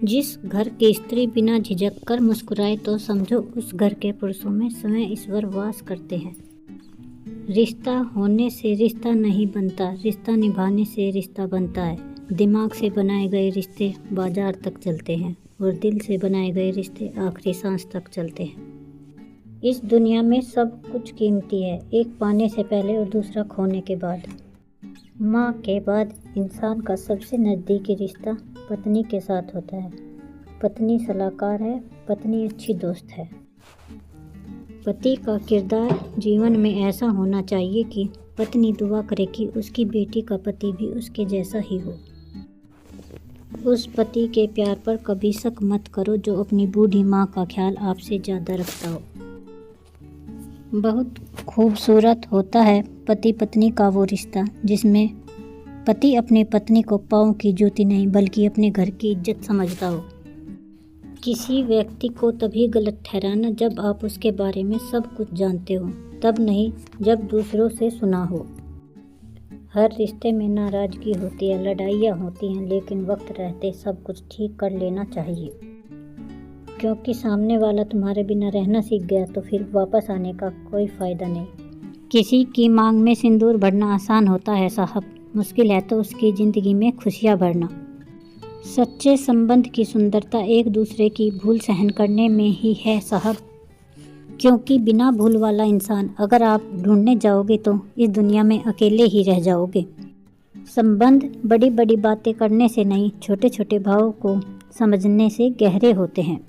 जिस घर की स्त्री बिना झिझक कर मुस्कुराए तो समझो उस घर के पुरुषों में स्वयं ईश्वर वास करते हैं। रिश्ता होने से रिश्ता नहीं बनता, रिश्ता निभाने से रिश्ता बनता है। दिमाग से बनाए गए रिश्ते बाजार तक चलते हैं और दिल से बनाए गए रिश्ते आखिरी सांस तक चलते हैं। इस दुनिया में सब कुछ कीमती है, एक पाने से पहले और दूसरा खोने के बाद। माँ के बाद इंसान का सबसे नज़दीकी रिश्ता पत्नी के साथ होता है। पत्नी सलाहकार है, पत्नी अच्छी दोस्त है। पति का किरदार जीवन में ऐसा होना चाहिए कि पत्नी दुआ करे कि उसकी बेटी का पति भी उसके जैसा ही हो। उस पति के प्यार पर कभी शक मत करो जो अपनी बूढ़ी माँ का ख्याल आपसे ज़्यादा रखता हो। बहुत खूबसूरत होता है पति पत्नी का वो रिश्ता जिसमें पति अपनी पत्नी को पाँव की जूती नहीं बल्कि अपने घर की इज्जत समझता हो। किसी व्यक्ति को तभी गलत ठहराना जब आप उसके बारे में सब कुछ जानते हो, तब नहीं जब दूसरों से सुना हो। हर रिश्ते में नाराज़गी होती है, लड़ाइयाँ होती हैं, लेकिन वक्त रहते सब कुछ ठीक कर लेना चाहिए। क्योंकि सामने वाला तुम्हारे बिना रहना सीख गया तो फिर वापस आने का कोई फ़ायदा नहीं। किसी की मांग में सिंदूर भरना आसान होता है साहब, मुश्किल है तो उसकी ज़िंदगी में खुशियाँ भरना। सच्चे संबंध की सुंदरता एक दूसरे की भूल सहन करने में ही है साहब, क्योंकि बिना भूल वाला इंसान अगर आप ढूंढने जाओगे तो इस दुनिया में अकेले ही रह जाओगे। संबंध बड़ी बड़ी बातें करने से नहीं, छोटे छोटे भावों को समझने से गहरे होते हैं।